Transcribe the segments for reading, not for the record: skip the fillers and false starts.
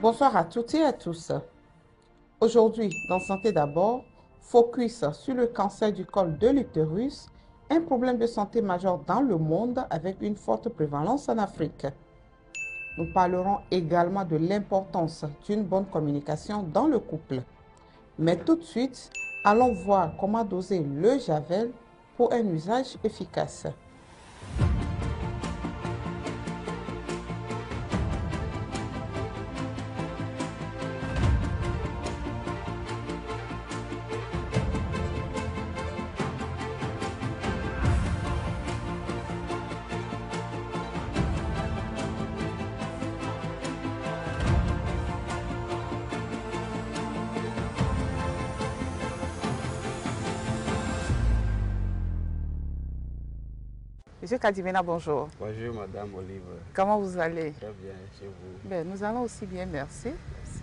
Bonsoir à toutes et à tous. Aujourd'hui, dans Santé d'abord, focus sur le cancer du col de l'utérus, un problème de santé majeur dans le monde avec une forte prévalence en Afrique. Nous parlerons également de l'importance d'une bonne communication dans le couple. Mais tout de suite, allons voir comment doser le javel pour un usage efficace. Monsieur Kadimena, bonjour. Bonjour Madame Olive. Comment vous allez? Très bien, chez vous. Ben, nous allons aussi bien, merci. Merci.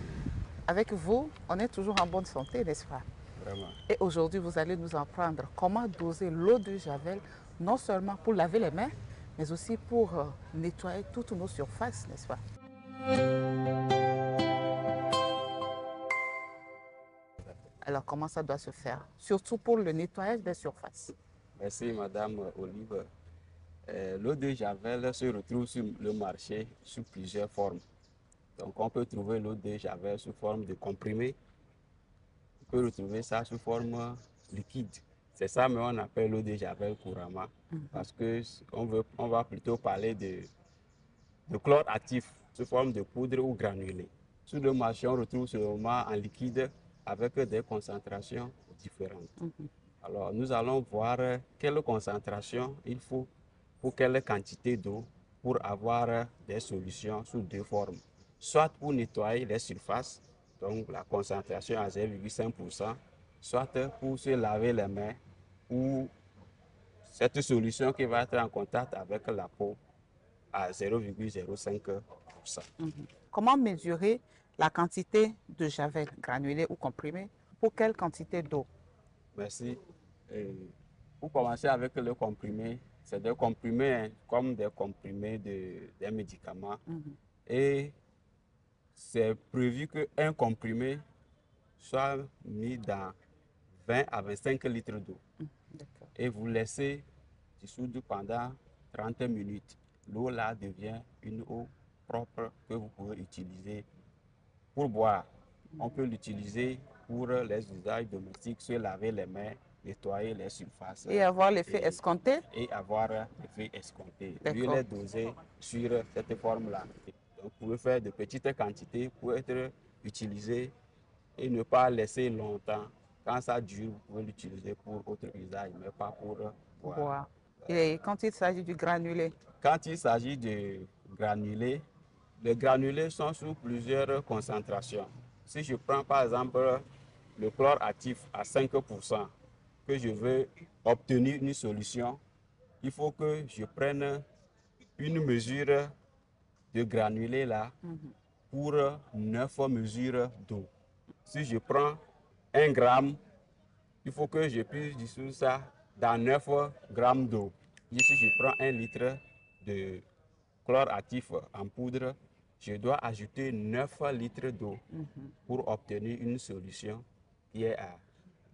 Avec vous, on est toujours en bonne santé, n'est-ce pas? Vraiment. Et aujourd'hui, vous allez nous apprendre comment doser l'eau de javel, non seulement pour laver les mains, mais aussi pour nettoyer toutes nos surfaces, n'est-ce pas? Alors, comment ça doit se faire? Surtout pour le nettoyage des surfaces. Merci Madame Olive. L'eau de Javel se retrouve sur le marché sous plusieurs formes. Donc on peut trouver l'eau de Javel sous forme de comprimé. On peut retrouver ça sous forme liquide. C'est ça, mais on appelle l'eau de Javel couramment. Parce qu'on va plutôt parler de chlore actif sous forme de poudre ou granulé. Sur le marché, on retrouve seulement en liquide avec des concentrations différentes. Alors, nous allons voir quelle concentration il faut pour quelle quantité d'eau pour avoir des solutions sous deux formes. Soit pour nettoyer les surfaces, donc la concentration à 0,5%, soit pour se laver les mains ou cette solution qui va être en contact avec la peau à 0,05%. Comment mesurer la quantité de javel granulé ou comprimé pour quelle quantité d'eau? Merci. Pour commencer avec le comprimé, c'est des comprimés comme des comprimés des médicaments. Et c'est prévu qu'un comprimé soit mis dans 20 à 25 litres d'eau. Et vous laissez dissoudre pendant 30 minutes. L'eau là devient une eau propre que vous pouvez utiliser pour boire. On peut l'utiliser pour les usages domestiques, se laver les mains, nettoyer les surfaces. Et avoir l'effet escompté? Et avoir l'effet escompté. D'accord. L'huile est dosée sur cette forme-là. Donc, vous pouvez faire de petites quantités pour être utilisé et ne pas laisser longtemps. Quand ça dure, vous pouvez l'utiliser pour autre usage, mais pas pour boire. Boire. Et quand il s'agit du granulé? Quand il s'agit de granulés, les granulés sont sous plusieurs concentrations. Si je prends par exemple le chlore actif à 5%, que je veux obtenir une solution, il faut que je prenne une mesure de granulé là pour 9 mesures d'eau. Si je prends 1 gramme, il faut que je puisse dissoudre ça dans 9 grammes d'eau. Si je prends 1 litre de chlore actif en poudre, je dois ajouter 9 litres d'eau pour obtenir une solution qui est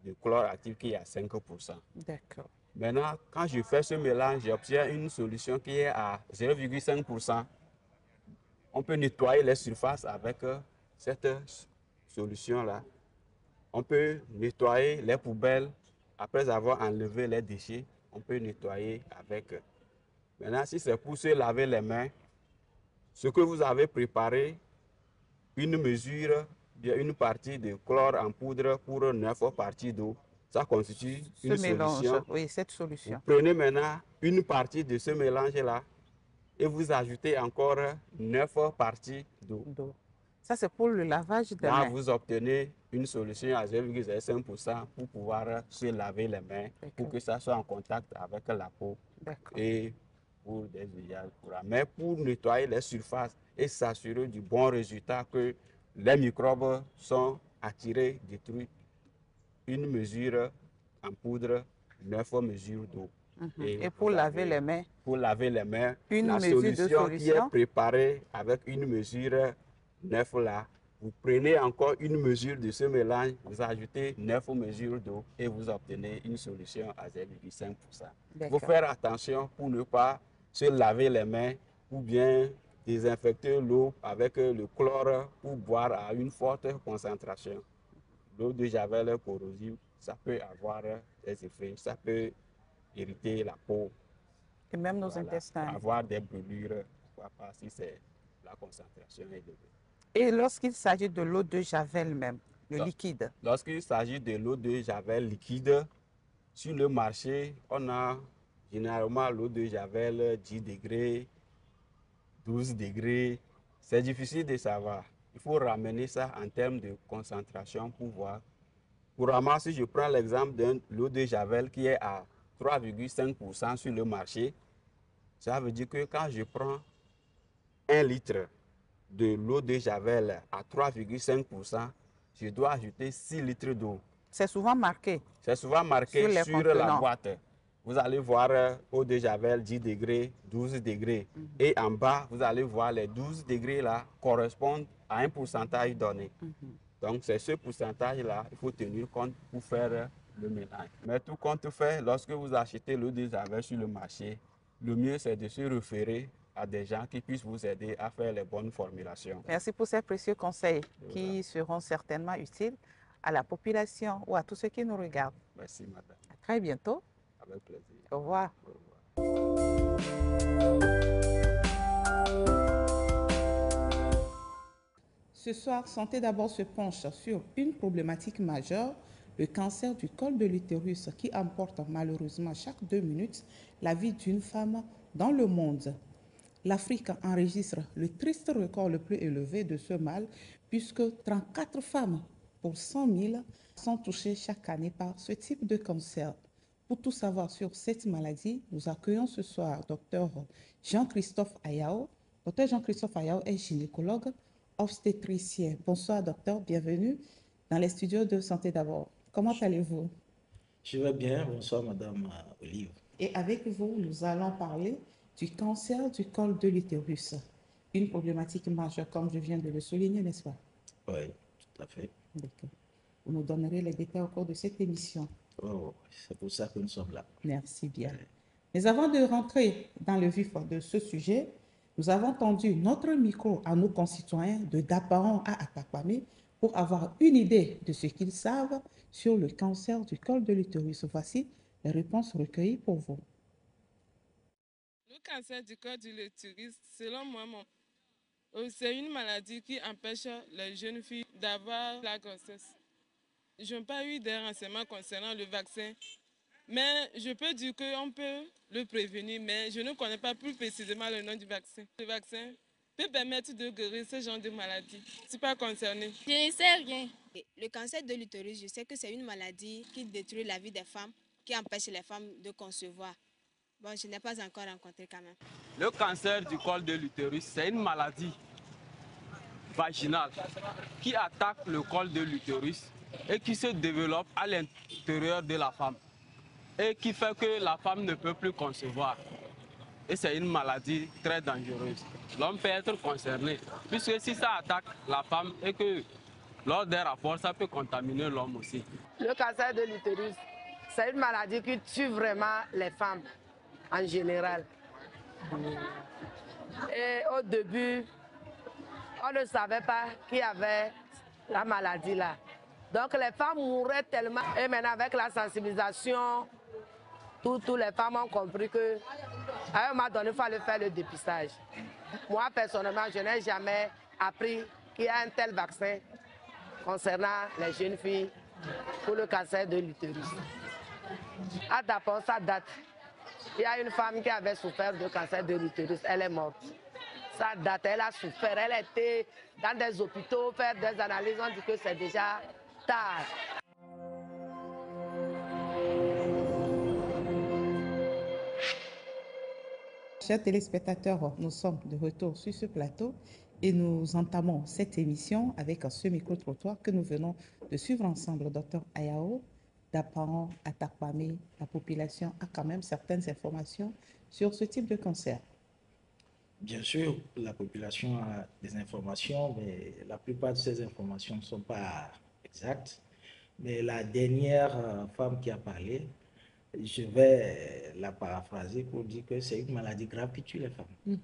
de chlore actif qui est à 5%. D'accord. Maintenant, quand je fais ce mélange, j'obtiens une solution qui est à 0,5%. On peut nettoyer les surfaces avec cette solution-là. On peut nettoyer les poubelles après avoir enlevé les déchets. On peut nettoyer avec. Maintenant, si c'est pour se laver les mains, ce que vous avez préparé, une mesure, bien une partie de chlore en poudre pour 9 parties d'eau, ça constitue Ce une mélange, solution. oui, cette Vous solution. prenez maintenant une partie de ce mélange-là et vous ajoutez encore 9 parties d'eau. D'eau. Ça, c'est pour le lavage des Là, mains. vous obtenez une solution à 0,5% pour pouvoir se laver les mains, pour que ça soit en contact avec la peau et pour des usages courants. Mais pour nettoyer les surfaces et s'assurer du bon résultat que les microbes sont attirés, détruits, une mesure en poudre, 9 mesures d'eau. Et pour laver les mains? Pour laver les mains, Une la mesure de solution qui est solution? préparée avec une mesure 9 là, Vous prenez encore une mesure de ce mélange, vous ajoutez 9 mesures d'eau et vous obtenez une solution à 0,5%. Il faut faire attention pour ne pas se laver les mains ou bien désinfecter l'eau avec le chlore pour boire à une forte concentration. L'eau de javel corrosive, ça peut avoir des effets, ça peut irriter la peau. Et même nos intestins. Avoir des brûlures, si c'est la concentration est élevée. Et lorsqu'il s'agit de l'eau de javel même, le liquide? Lorsqu'il s'agit de l'eau de javel liquide, sur le marché, on a généralement l'eau de javel 10 degrés, 12 degrés. C'est difficile de savoir. Il faut ramener ça en termes de concentration pour voir. Couramment, si je prends l'exemple de l'eau de javel qui est à 3,5% sur le marché, ça veut dire que quand je prends 1 litre de l'eau de javel à 3,5%, je dois ajouter 6 litres d'eau. C'est souvent marqué. C'est souvent marqué sur la boîte. Vous allez voir eau de javel 10 degrés, 12 degrés. Et en bas, vous allez voir les 12 degrés là correspondent à un pourcentage donné. Donc, c'est ce pourcentage-là, il faut tenir compte pour faire le mélange. Mais tout compte fait, lorsque vous achetez l'eau de javel sur le marché, le mieux c'est de se référer à des gens qui puissent vous aider à faire les bonnes formulations. Merci pour ces précieux conseils qui seront certainement utiles à la population ou à tous ceux qui nous regardent. Merci, madame. À très bientôt. Avec plaisir. Au revoir. Au revoir. Ce soir, Santé d'abord se penche sur une problématique majeure, le cancer du col de l'utérus qui emporte malheureusement chaque 2 minutes la vie d'une femme dans le monde. L'Afrique enregistre le triste record le plus élevé de ce mal puisque 34 femmes pour 100 000 sont touchées chaque année par ce type de cancer. Pour tout savoir sur cette maladie, nous accueillons ce soir Dr Jean-Christophe Ayao. Dr Jean-Christophe Ayao est gynécologue obstétricien. Bonsoir docteur, bienvenue dans les studios de Santé d'abord. Comment allez-vous? Je vais bien, bonsoir madame Olive. Et avec vous, nous allons parler du cancer du col de l'utérus. Une problématique majeure, comme je viens de le souligner, n'est-ce pas? Oui, tout à fait. D'accord. Vous nous donnerez les détails au cours de cette émission. Oh, c'est pour ça que nous sommes là. Merci bien. Mais avant de rentrer dans le vif de ce sujet, nous avons tendu notre micro à nos concitoyens de Daparan à Atakpamé pour avoir une idée de ce qu'ils savent sur le cancer du col de l'utérus. Voici les réponses recueillies pour vous. Le cancer du col de l'utérus, selon moi, c'est une maladie qui empêche les jeunes filles d'avoir la grossesse. Je n'ai pas eu des renseignements concernant le vaccin, mais je peux dire qu'on peut le prévenir, mais je ne connais pas plus précisément le nom du vaccin. Le vaccin peut permettre de guérir ce genre de maladie. Je ne suis pas concernée. Je ne sais rien. Le cancer de l'utérus, je sais que c'est une maladie qui détruit la vie des femmes, qui empêche les femmes de concevoir. Bon, je n'ai pas encore rencontré quand même. Le cancer du col de l'utérus, c'est une maladie vaginale qui attaque le col de l'utérus et qui se développe à l'intérieur de la femme et qui fait que la femme ne peut plus concevoir. Et c'est une maladie très dangereuse. L'homme peut être concerné, puisque si ça attaque la femme et que lors des rapports, ça peut contaminer l'homme aussi. Le cancer de l'utérus, c'est une maladie qui tue vraiment les femmes en général. Et au début, on ne savait pas qu'il y avait la maladie là. Donc les femmes mouraient tellement. Et maintenant avec la sensibilisation, toutes les femmes ont compris que à un moment donné, il fallait faire le dépistage. Moi personnellement, je n'ai jamais appris qu'il y a un tel vaccin concernant les jeunes filles pour le cancer de l'utérus. À Dapon, ça date. Il y a une femme qui avait souffert de cancer de l'utérus, elle est morte. Ça date, elle a souffert, elle était dans des hôpitaux, faire des analyses, on dit que c'est déjà tard. Chers téléspectateurs, nous sommes de retour sur ce plateau et nous entamons cette émission avec ce micro-trottoir que nous venons de suivre ensemble. Docteur Ayao, d'Aparan à Takpamé, la population a quand même certaines informations sur ce type de cancer. Bien sûr, la population a des informations, mais la plupart de ces informations ne sont pas exactes. Mais la dernière femme qui a parlé, je vais la paraphraser pour dire que c'est une maladie grave qui tue les femmes.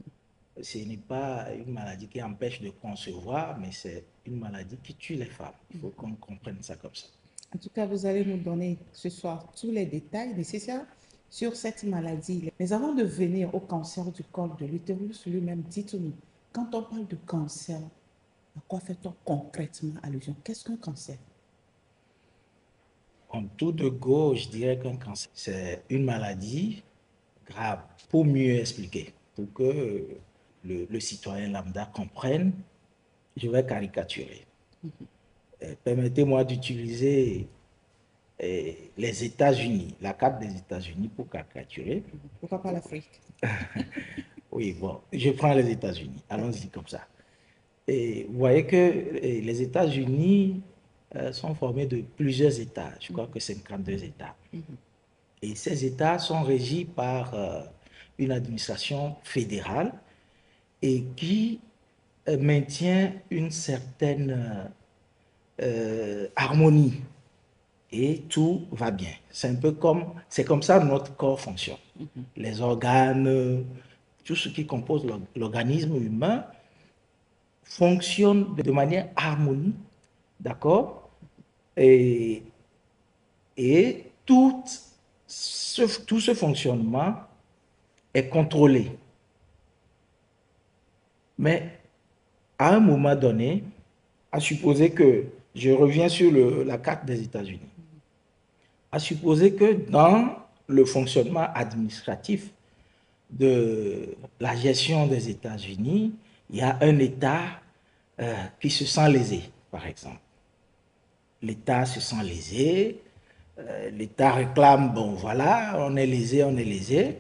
Ce n'est pas une maladie qui empêche de concevoir, mais c'est une maladie qui tue les femmes. Il faut qu'on comprenne ça comme ça. En tout cas, vous allez nous donner ce soir tous les détails nécessaires sur cette maladie. Mais avant de venir au cancer du col de l'utérus lui-même, dites-nous, quand on parle de cancer, à quoi fait-on concrètement allusion? Qu'est-ce qu'un cancer? En tout de go, je dirais qu'un cancer, c'est une maladie grave. Pour mieux expliquer, pour que le citoyen lambda comprenne, je vais caricaturer. Permettez-moi d'utiliser les États-Unis, la carte des États-Unis pour caricaturer. Pourquoi pas l'Afrique? Oui, bon, je prends les États-Unis. Allons-y comme ça. Et vous voyez que les États-Unis sont formés de plusieurs États. Je crois que 52 États. Et ces États sont régis par une administration fédérale et qui maintient une certaine harmonie. Et tout va bien. C'est comme ça notre corps fonctionne. Les organes, tout ce qui compose l'organisme humain fonctionne de manière harmonique, d'accord? Et tout ce fonctionnement est contrôlé. Mais à un moment donné, à supposer que, je reviens sur la carte des États-Unis, à supposer que dans le fonctionnement administratif de la gestion des États-Unis, il y a un État qui se sent lésé, par exemple. L'État se sent lésé, l'État réclame, bon voilà, on est lésé,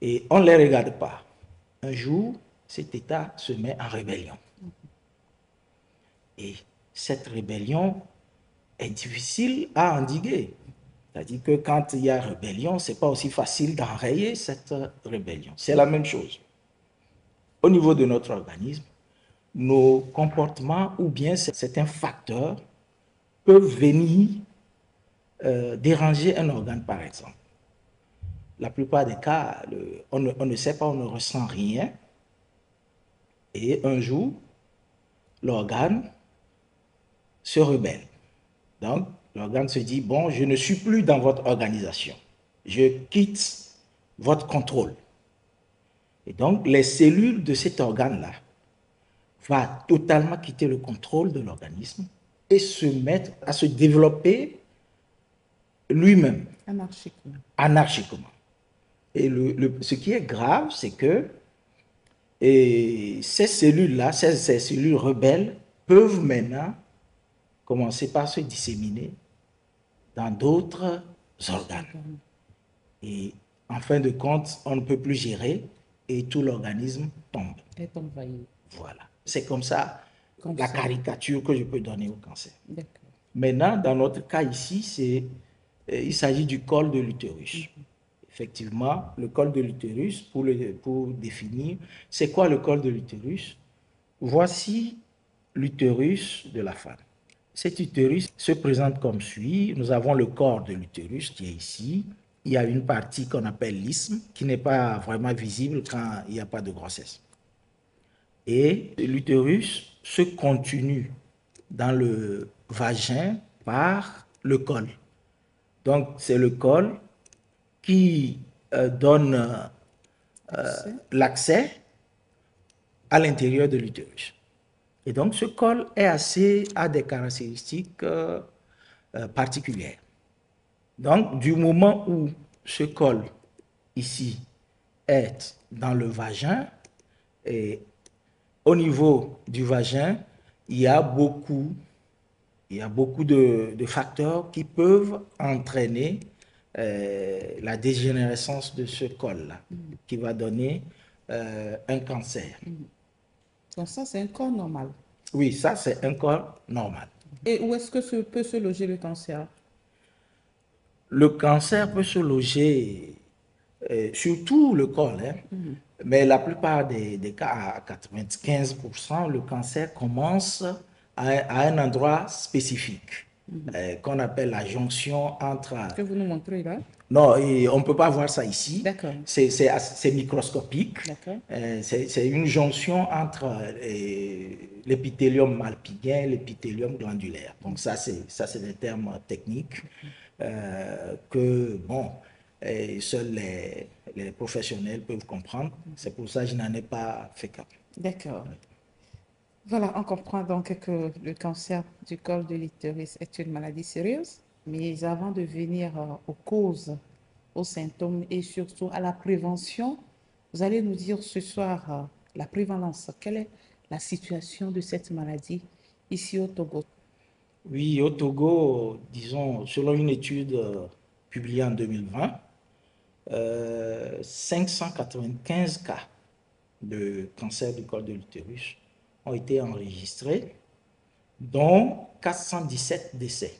et on ne les regarde pas. Un jour, cet État se met en rébellion. Et cette rébellion est difficile à endiguer. C'est-à-dire que quand il y a rébellion, ce n'est pas aussi facile d'enrayer cette rébellion. C'est la même chose. Au niveau de notre organisme, nos comportements ou bien certains facteurs peuvent venir déranger un organe, par exemple. La plupart des cas, on ne sait pas, on ne ressent rien. Et un jour, l'organe se rebelle. Donc, l'organe se dit, bon, je ne suis plus dans votre organisation. Je quitte votre contrôle. Et donc, les cellules de cet organe-là vont totalement quitter le contrôle de l'organisme et se mettre à se développer lui-même. Anarchiquement. Anarchiquement. Et ce qui est grave, c'est que ces cellules-là, ces cellules rebelles, peuvent maintenant commencer par se disséminer dans d'autres organes. Et en fin de compte, on ne peut plus gérer et tout l'organisme tombe. Est envahi. Voilà. C'est comme ça la caricature que je peux donner au cancer. D'accord. Maintenant, dans notre cas ici, il s'agit du col de l'utérus. Effectivement, le col de l'utérus, pour définir, c'est quoi le col de l'utérus? Voici l'utérus de la femme. Cet utérus se présente comme suit. Nous avons le corps de l'utérus qui est ici. Il y a une partie qu'on appelle l'isthme, qui n'est pas vraiment visible quand il n'y a pas de grossesse. Et l'utérus se continue dans le vagin par le col. Donc, c'est le col qui donne l'accès à l'intérieur de l'utérus. Et donc, ce col a des caractéristiques particulières. Donc, du moment où ce col, ici, est dans le vagin, et au niveau du vagin, il y a beaucoup de facteurs qui peuvent entraîner la dégénérescence de ce col-là, qui va donner un cancer. Donc ça, c'est un corps normal. Oui, ça, c'est un corps normal. Et où est-ce que peut se loger le cancer? Le cancer peut se loger sur tout le corps. Mais la plupart des cas, à 95%, le cancer commence à un endroit spécifique, qu'on appelle la jonction entre... Que vous nous montrez là? Non, et on ne peut pas voir ça ici. D'accord. C'est microscopique. D'accord. C'est une jonction entre l'épithélium malpighin et l'épithélium glandulaire. Donc ça, c'est des termes techniques que, bon, seuls les professionnels peuvent comprendre. C'est pour ça que je n'en ai pas fait cas. D'accord. Voilà, on comprend donc que le cancer du col de l'utérus est une maladie sérieuse, mais avant de venir aux causes, aux symptômes et surtout à la prévention, vous allez nous dire ce soir la prévalence. Quelle est la situation de cette maladie ici au Togo? Oui, au Togo, disons, selon une étude publiée en 2020, 595 cas de cancer du col de l'utérus ont été enregistrés, dont 417 décès.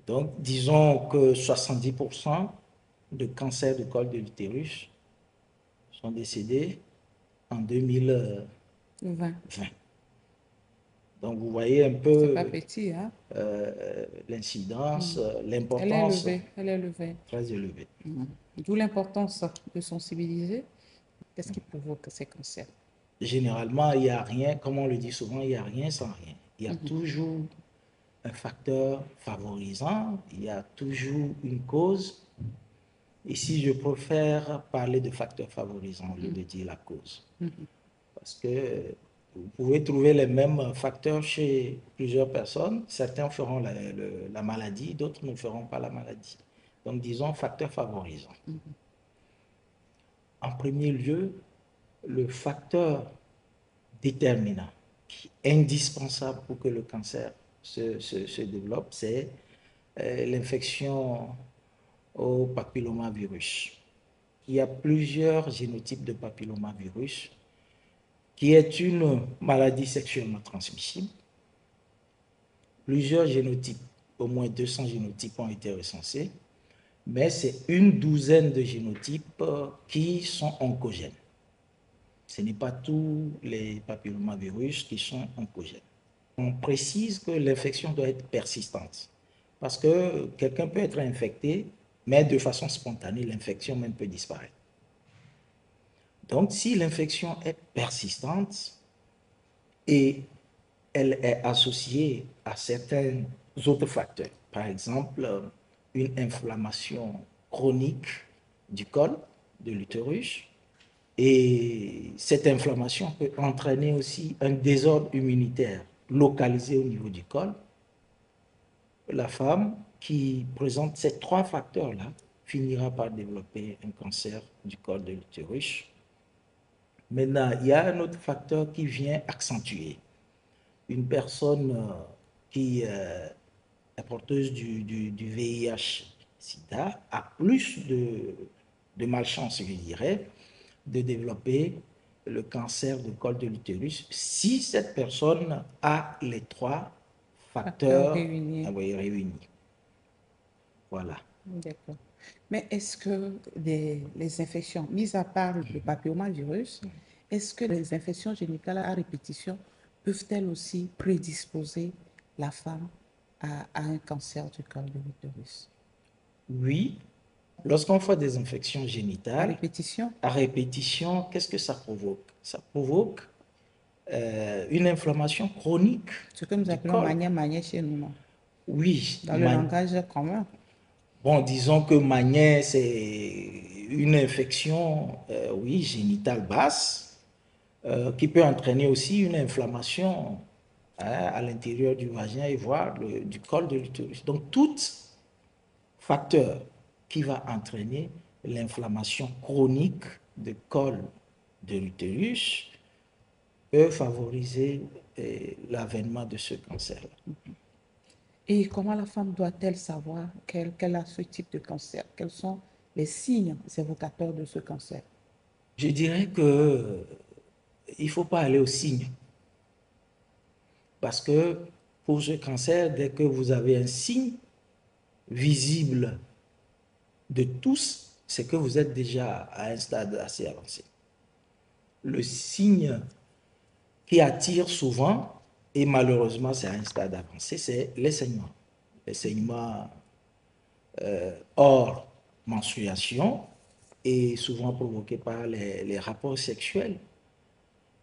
Donc, disons que 70% de cancers du col de l'utérus sont décédés en 2020. Donc, vous voyez un peu C'est pas petit, hein? l'incidence, Elle est l'importance. élevée, elle est élevée. Très élevée. D'où l'importance de sensibiliser. Qu'est-ce qui provoque ces cancers? Généralement, il n'y a rien, comme on le dit souvent, il n'y a rien sans rien. Il y a toujours un facteur favorisant, il y a toujours une cause. Ici, je préfère parler de facteur favorisant au lieu de dire la cause. Parce que vous pouvez trouver les mêmes facteurs chez plusieurs personnes. Certains feront la maladie, d'autres ne feront pas la maladie. Donc, disons facteur favorisant. En premier lieu, le facteur déterminant, qui est indispensable pour que le cancer se développe, c'est l'infection au papillomavirus. Il y a plusieurs génotypes de papillomavirus, qui est une maladie sexuellement transmissible. Plusieurs génotypes, au moins 200 génotypes ont été recensés, mais c'est une douzaine de génotypes qui sont oncogènes. Ce n'est pas tous les papillomavirus qui sont oncogènes. On précise que l'infection doit être persistante, parce que quelqu'un peut être infecté, mais de façon spontanée, l'infection même peut disparaître. Donc, si l'infection est persistante et elle est associée à certains autres facteurs, par exemple, une inflammation chronique du col de l'utérus, et cette inflammation peut entraîner aussi un désordre immunitaire localisé au niveau du col, la femme qui présente ces trois facteurs-là finira par développer un cancer du col de l'utérus. Maintenant, il y a un autre facteur qui vient accentuer. Une personne qui est porteuse du VIH-Sida a plus de malchance, je dirais, de développer le cancer du col de l'utérus si cette personne a les trois facteurs réunis. Voilà. D'accord. Mais est-ce que les infections, mis à part le papillomavirus, est-ce que les infections génitales à répétition peuvent-elles aussi prédisposer la femme à un cancer du col de l'utérus? Oui. Lorsqu'on fait des infections génitales, à répétition, qu'est-ce que ça provoque? Ça provoque une inflammation chronique. Ce que nous appelons mania chez nous, non? Oui. Dans le langage commun. Bon, disons que mania, c'est une infection, oui, génitale basse, qui peut entraîner aussi une inflammation à l'intérieur du vagin et voire du col de l'utérus. Donc, tout facteur qui va entraîner l'inflammation chronique du col de l'utérus peut favoriser l'avènement de ce cancer-là. Et comment la femme doit-elle savoir qu'elle a ce type de cancer? Quels sont les signes évocateurs de ce cancer? Je dirais que il ne faut pas aller aux signes. Parce que pour ce cancer, dès que vous avez un signe visible de tous, c'est que vous êtes déjà à un stade assez avancé. Le signe qui attire souvent, et malheureusement c'est à un stade avancé, c'est les saignements. Les saignements hors menstruation et souvent provoqués par les rapports sexuels.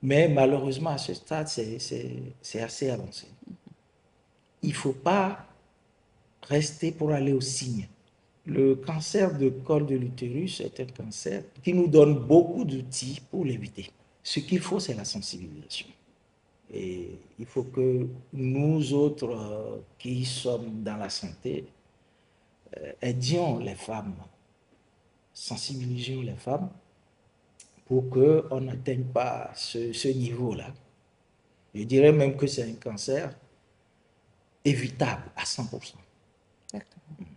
Mais malheureusement, à ce stade, c'est assez avancé. Il ne faut pas rester pour aller au signe. Le cancer de col de l'utérus est un cancer qui nous donne beaucoup d'outils pour l'éviter. Ce qu'il faut, c'est la sensibilisation. Et il faut que nous autres qui sommes dans la santé aidions les femmes, sensibilisions les femmes pour qu'on n'atteigne pas ce niveau-là. Je dirais même que c'est un cancer évitable à 100%. Exactement.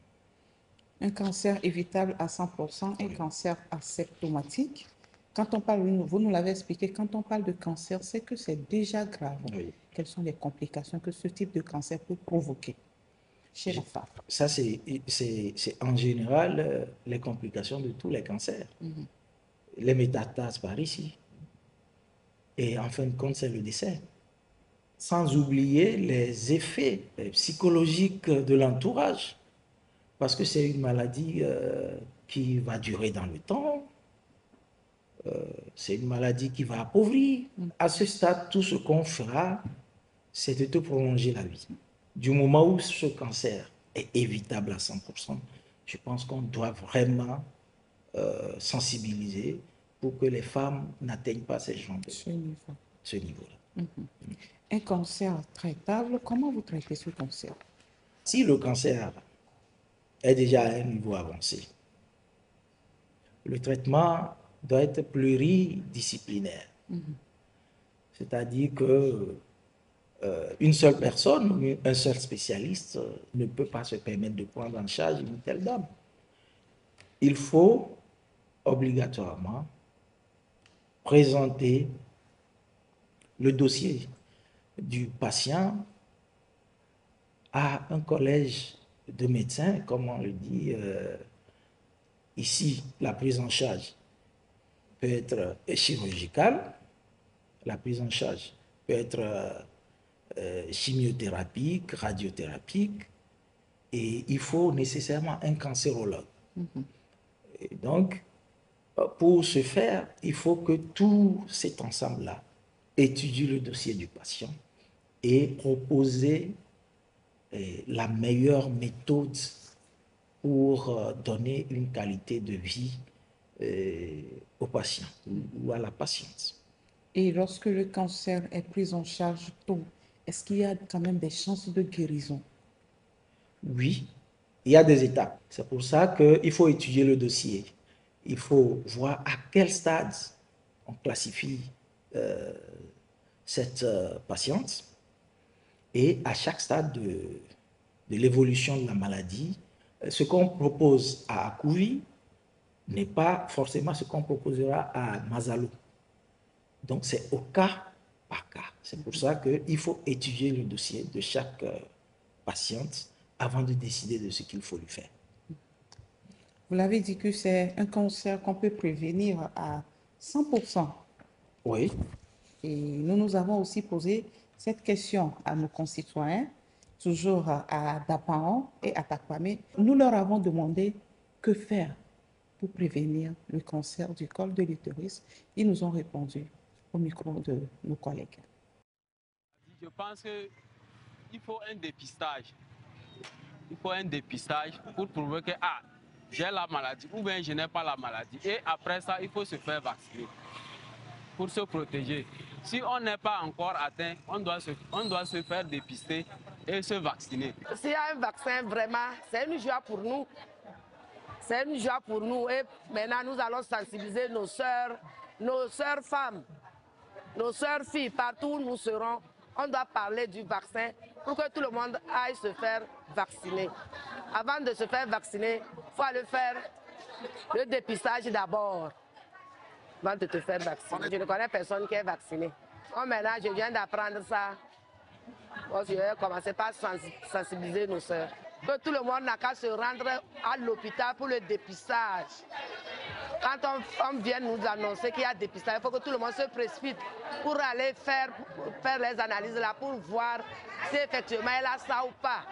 Un cancer évitable à 100%, un cancer asymptomatique. Quand on parle, vous nous l'avez expliqué, quand on parle de cancer, c'est que c'est déjà grave. Oui. Quelles sont les complications que ce type de cancer peut provoquer chez la femme? Ça, c'est en général les complications de tous les cancers. Les métastases par ici. Et en fin de compte, c'est le décès. Sans oublier les effets psychologiques de l'entourage. Parce que c'est une maladie qui va durer dans le temps. C'est une maladie qui va appauvrir. À ce stade, tout ce qu'on fera, c'est de te prolonger la vie. Du moment où ce cancer est évitable à 100%, je pense qu'on doit vraiment sensibiliser pour que les femmes n'atteignent pas ce niveau-là. Un cancer traitable, comment vous traitez ce cancer? Si le cancer est déjà à un niveau avancé, le traitement doit être pluridisciplinaire. C'est-à-dire que une seule personne, un seul spécialiste ne peut pas se permettre de prendre en charge une telle dame. Il faut obligatoirement présenter le dossier du patient à un collège de médecins, comme on le dit ici. La prise en charge peut être chirurgicale, la prise en charge peut être chimiothérapique, radiothérapique, et il faut nécessairement un cancérologue. Et donc, pour ce faire, il faut que tout cet ensemble-là étudie le dossier du patient et proposer la meilleure méthode pour donner une qualité de vie au patient ou à la patiente. Et lorsque le cancer est pris en charge tôt, est-ce qu'il y a quand même des chances de guérison? Oui, il y a des étapes. C'est pour ça qu'il faut étudier le dossier. Il faut voir à quel stade on classifie cette patiente. Et à chaque stade de l'évolution de la maladie, ce qu'on propose à Akouvi n'est pas forcément ce qu'on proposera à Mazalo. Donc c'est au cas par cas. C'est pour ça qu'il faut étudier le dossier de chaque patiente avant de décider de ce qu'il faut lui faire. Vous l'avez dit que c'est un cancer qu'on peut prévenir à 100%. Oui. Et nous avons aussi posé cette question à nos concitoyens, toujours à Dapaon et à Takwame. Nous leur avons demandé que faire pour prévenir le cancer du col de l'utérus. Ils nous ont répondu au micro de nos collègues. Je pense qu'il faut un dépistage. Il faut un dépistage pour prouver que j'ai la maladie ou bien je n'ai pas la maladie. Et après ça, il faut se faire vacciner pour se protéger. Si on n'est pas encore atteint, on doit se faire dépister et se vacciner. S'il y a un vaccin, vraiment, c'est une joie pour nous. C'est une joie pour nous. Et maintenant, nous allons sensibiliser nos sœurs femmes, nos sœurs filles, partout où nous serons. On doit parler du vaccin pour que tout le monde aille se faire vacciner. Avant de se faire vacciner, il faut aller faire le dépistage d'abord. Avant de te faire vacciner. Je ne connais personne qui est vacciné. Bon, maintenant, je viens d'apprendre ça. Bon, je vais commencer par sensibiliser nos sœurs. que tout le monde n'a qu'à se rendre à l'hôpital pour le dépistage. Quand on vient nous annoncer qu'il y a dépistage, il faut que tout le monde se précipite pour aller faire les analyses là, pour voir si effectivement elle a ça ou pas.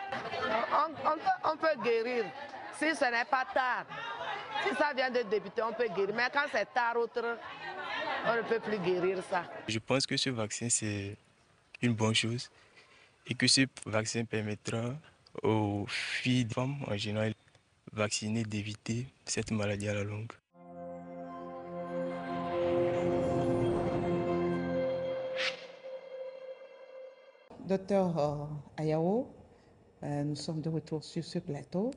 On peut guérir si ce n'est pas tard. Si ça vient de débuter, on peut guérir. Mais quand c'est tard, on ne peut plus guérir ça. Je pense que ce vaccin, c'est une bonne chose et que ce vaccin permettra aux filles et femmes en général vaccinées d'éviter cette maladie à la longue. Docteur Ayao, nous sommes de retour sur ce plateau.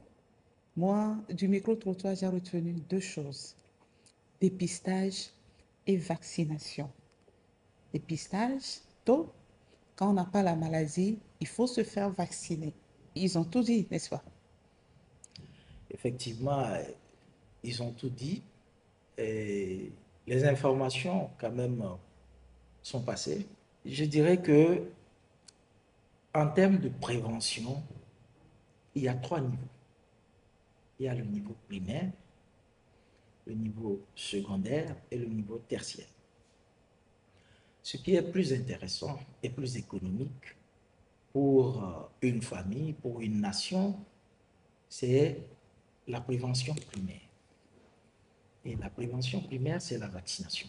Moi, du micro-trottoir, j'ai retenu deux choses: dépistage et vaccination. Dépistage, tôt, quand on n'a pas la maladie, il faut se faire vacciner. Ils ont tout dit, n'est-ce pas? Effectivement, ils ont tout dit. Et les informations, quand même, sont passées. Je dirais que, en termes de prévention, il y a 3 niveaux. Il y a le niveau primaire, le niveau secondaire et le niveau tertiaire. Ce qui est plus intéressant et plus économique pour une famille, pour une nation, c'est la prévention primaire. Et la prévention primaire, c'est la vaccination.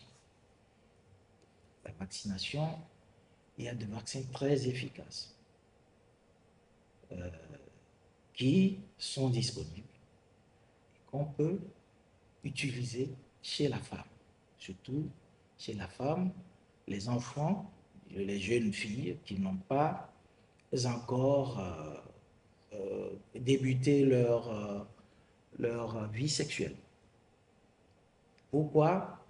La vaccination, il y a des vaccins très efficaces qui sont disponibles et qu'on peut utiliser chez la femme, surtout chez la femme, les enfants, les jeunes filles qui n'ont pas encore débuté leur vie sexuelle. Pourquoi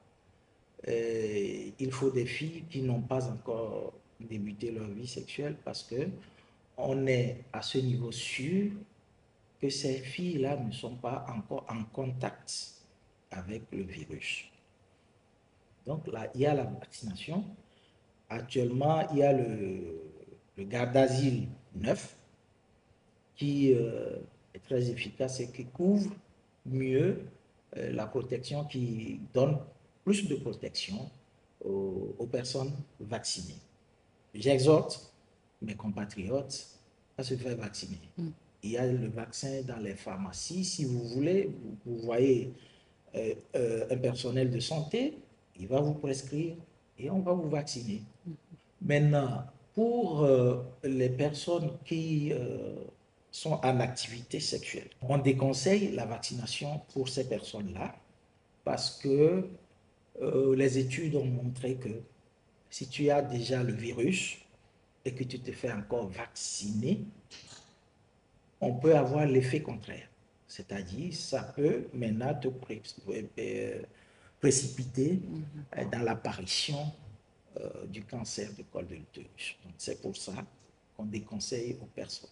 il faut des filles qui n'ont pas encore débuté leur vie sexuelle? Parce que on est à ce niveau sûr que ces filles-là ne sont pas encore en contact avec le virus. Donc là, il y a la vaccination. Actuellement, il y a le Gardasil 9 qui est très efficace et qui couvre mieux la protection, qui donne plus de protection aux personnes vaccinées. J'exhorte mes compatriotes à se faire vacciner. Il y a le vaccin dans les pharmacies. Si vous voulez, vous voyez un personnel de santé, il va vous prescrire et on va vous vacciner. Maintenant, pour les personnes qui sont en activité sexuelle, on déconseille la vaccination pour ces personnes-là parce que les études ont montré que si tu as déjà le virus et que tu te fais encore vacciner, on peut avoir l'effet contraire. C'est-à-dire, ça peut maintenant te précipiter dans l'apparition du cancer du col de l'utérus. C'est pour ça qu'on déconseille aux personnes.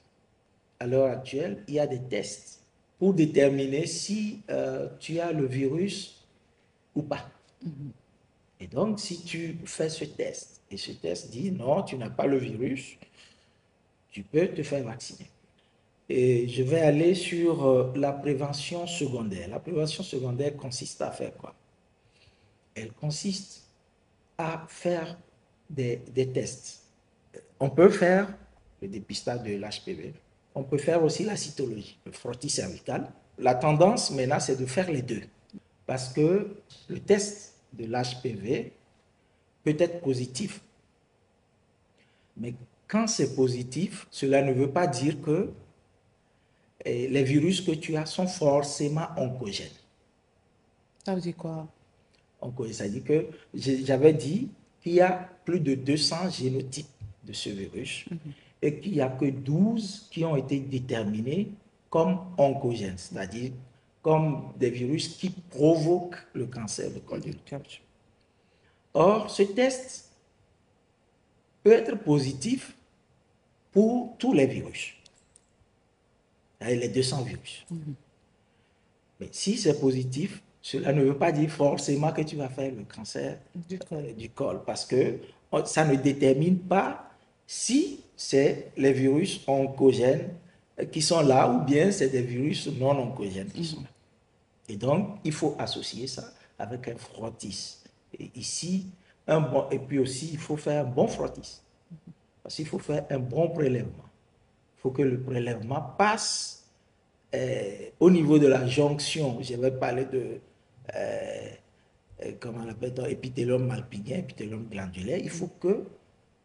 À l'heure actuelle, il y a des tests pour déterminer si tu as le virus ou pas. Et donc, si tu fais ce test, et ce test dit non, tu n'as pas le virus, tu peux te faire vacciner. Et je vais aller sur la prévention secondaire. La prévention secondaire consiste à faire quoi? Elle consiste à faire des tests. On peut faire le dépistage de l'HPV. On peut faire aussi la cytologie, le frottis cervical. La tendance maintenant, c'est de faire les deux. Parce que le test de l'HPV peut être positif. Mais quand c'est positif, cela ne veut pas dire que les virus que tu as sont forcément oncogènes. Ça veut dire quoi? Oncogènes, ça veut dire que j'avais dit qu'il y a plus de 200 génotypes de ce virus et qu'il n'y a que 12 qui ont été déterminés comme oncogènes, c'est-à-dire comme des virus qui provoquent le cancer du col de l'utérus. Or, ce test peut être positif pour tous les virus, les 200 virus. Mais si c'est positif, cela ne veut pas dire forcément que tu vas faire le cancer du col, parce que ça ne détermine pas si c'est les virus oncogènes qui sont là, ou bien c'est des virus non oncogènes qui sont là. Et donc, il faut associer ça avec un frottis. Et ici, et puis aussi, il faut faire un bon frottis. Parce qu'il faut faire un bon prélèvement. Il faut que le prélèvement passe au niveau de la jonction. Je vais parler de, comment on appelle ça, épithélium malpigien, épithélium glandulaire. Il faut que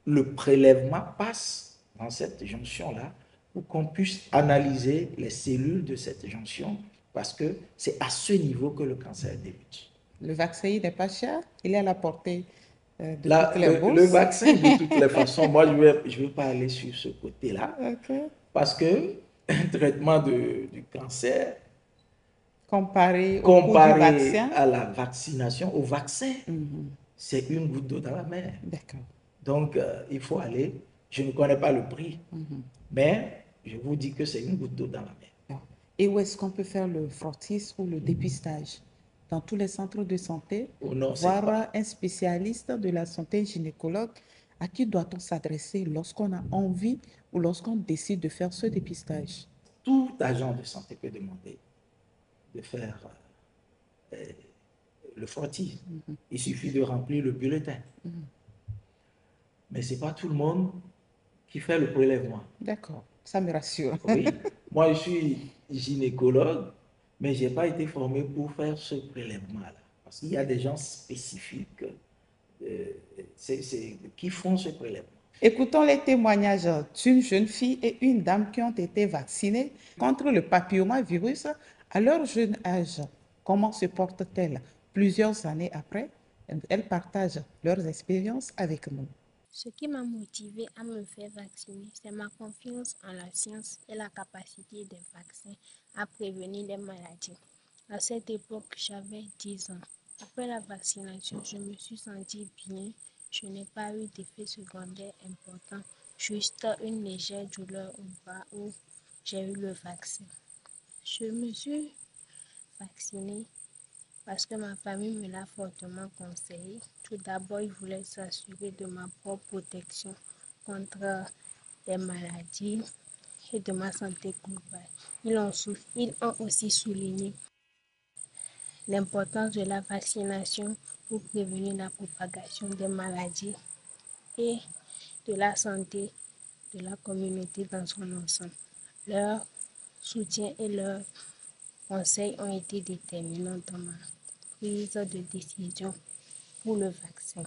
le prélèvement passe dans cette jonction-là pour qu'on puisse analyser les cellules de cette jonction, parce que c'est à ce niveau que le cancer débute. Le vaccin n'est pas cher, il est à la portée de Là, toutes les bourses. le vaccin, de toutes les façons, moi, je vais pas aller sur ce côté-là, parce que un traitement du cancer, comparé au vaccin, à la vaccination, au vaccin, c'est une goutte d'eau dans la mer. D'accord. Donc, il faut aller, je ne connais pas le prix, mais je vous dis que c'est une goutte d'eau dans la mer. Et où est-ce qu'on peut faire le frottis ou le dépistage? Dans tous les centres de santé, voir un spécialiste de la santé, gynécologue, à qui doit-on s'adresser lorsqu'on a envie ou lorsqu'on décide de faire ce dépistage? Tout agent de santé peut demander de faire le frottis. Il suffit de remplir le bulletin. Mais ce n'est pas tout le monde qui fait le prélèvement. D'accord, ça me rassure. Oui, moi je suis gynécologue, mais je n'ai pas été formé pour faire ce prélèvement-là. Parce qu'il y a des gens spécifiques qui font ce prélèvement. Écoutons les témoignages d'une jeune fille et une dame qui ont été vaccinées contre le papillomavirus à leur jeune âge. Comment se portent-elles plusieurs années après? Elles partagent leurs expériences avec nous. Ce qui m'a motivée à me faire vacciner, c'est ma confiance en la science et la capacité des vaccins à prévenir les maladies. À cette époque, j'avais 10 ans. Après la vaccination, je me suis sentie bien. Je n'ai pas eu d'effet secondaire important, juste une légère douleur au bras où j'ai eu le vaccin. Je me suis vaccinée parce que ma famille me l'a fortement conseillé. Tout d'abord, ils voulaient s'assurer de ma propre protection contre les maladies et de ma santé globale. Ils ont aussi souligné l'importance de la vaccination pour prévenir la propagation des maladies et de la santé de la communauté dans son ensemble. Leur soutien et leurs conseils ont été déterminants dans ma prise de décision pour le vaccin.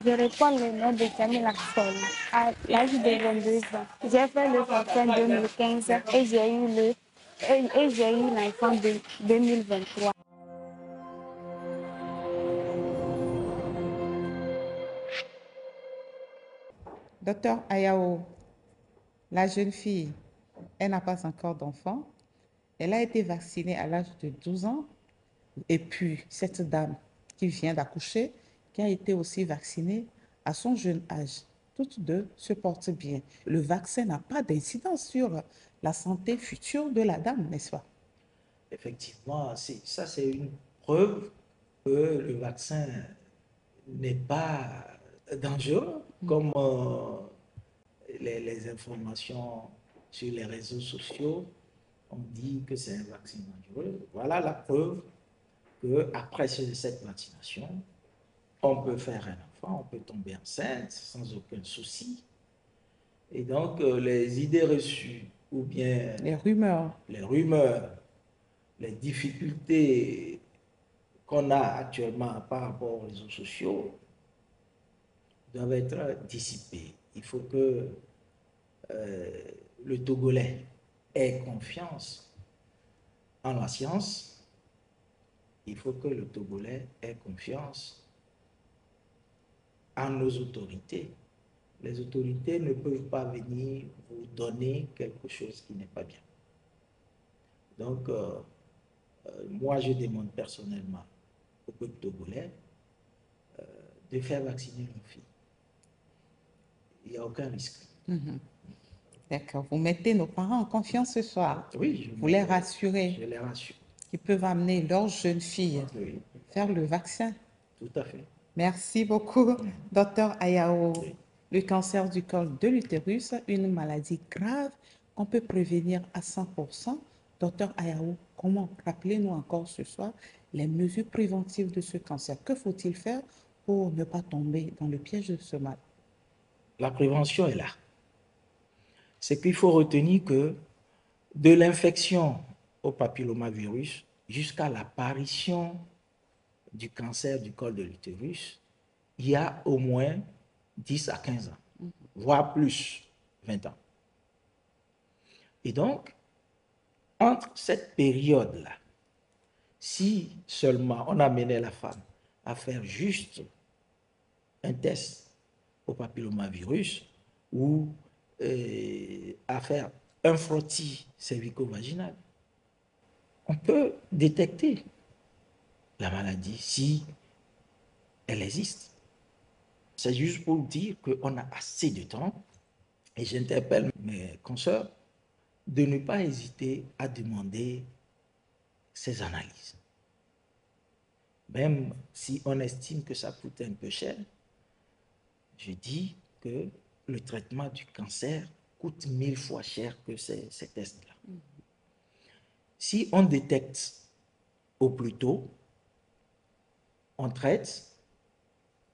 Je réponds le nom de Camille Axel. À l'âge de 22 ans, j'ai fait le vaccin en 2015 et j'ai eu l'enfant de 2023. Docteur Ayao, la jeune fille, elle n'a pas encore d'enfant. Elle a été vaccinée à l'âge de 12 ans. Et puis, cette dame qui vient d'accoucher, qui a été aussi vaccinée à son jeune âge, toutes deux se portent bien. Le vaccin n'a pas d'incidence sur la santé future de la dame, n'est-ce pas? Effectivement, ça c'est une preuve que le vaccin n'est pas dangereux, comme les informations sur les réseaux sociaux ont dit que c'est un vaccin dangereux. Voilà la preuve qu'après cette vaccination, on peut faire un enfant, on peut tomber enceinte sans aucun souci. Et donc, les idées reçues ou bien les rumeurs, les difficultés qu'on a actuellement par rapport aux réseaux sociaux doivent être dissipées. Il faut que le Togolais ait confiance en la science. Il faut que le Togolais ait confiance en nos autorités. Les autorités ne peuvent pas venir vous donner quelque chose qui n'est pas bien. Donc, moi, je demande personnellement au peuple togolais de faire vacciner leurs filles. Il n'y a aucun risque. D'accord. Vous mettez nos parents en confiance ce soir. Oui. Vous les rassurez. Je les rassure. Qu'ils peuvent amener leurs jeunes filles faire le vaccin. Tout à fait. Merci beaucoup, docteur Ayao. Le cancer du col de l'utérus, une maladie grave qu'on peut prévenir à 100%. Docteur Ayao, comment, rappelez-nous encore ce soir les mesures préventives de ce cancer. Que faut-il faire pour ne pas tomber dans le piège de ce mal? La prévention est là. C'est qu'il faut retenir que de l'infection au papillomavirus jusqu'à l'apparition du cancer du col de l'utérus, il y a au moins 10 à 15 ans, voire plus, 20 ans. Et donc, entre cette période-là, si seulement on amenait la femme à faire juste un test au papillomavirus ou à faire un frottis cervico-vaginal, on peut détecter la maladie si elle existe. C'est juste pour dire qu'on a assez de temps et j'interpelle mes consoeurs de ne pas hésiter à demander ces analyses. Même si on estime que ça coûte un peu cher, je dis que le traitement du cancer coûte 1000 fois cher que ces tests-là. Si on détecte au plus tôt, on traite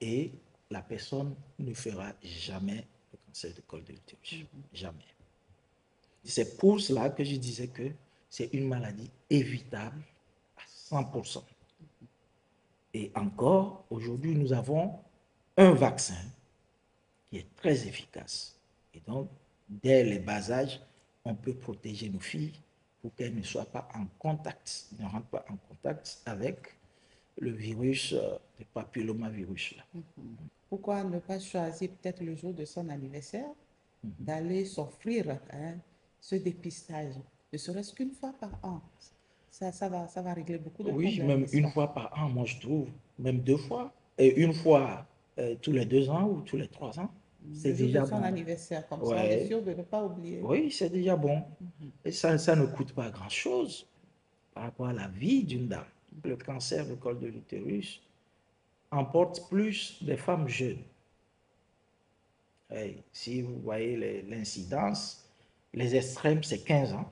et la personne ne fera jamais le cancer du col de l'utérus. Jamais. C'est pour cela que je disais que c'est une maladie évitable à 100%. Et encore, aujourd'hui, nous avons un vaccin qui est très efficace. Et donc, dès le bas âge, on peut protéger nos filles pour qu'elles ne soient pas en contact, ne rentrent pas en contact avec le virus, le papillomavirus. Pourquoi ne pas choisir peut-être le jour de son anniversaire, d'aller s'offrir ce dépistage, ne serait-ce qu'une fois par an? Ça va régler beaucoup de problèmes. Oui, même une fois par an, moi je trouve, même 2 fois, et une fois tous les 2 ans ou tous les 3 ans. C'est déjà son bon. anniversaire, comme ça, on est sûr de ne pas oublier. Oui, c'est déjà bon. Et ça ne coûte pas grand-chose par rapport à la vie d'une dame. Le cancer du col de l'utérus emporte plus des femmes jeunes. Et si vous voyez l'incidence, les extrêmes, c'est 15 ans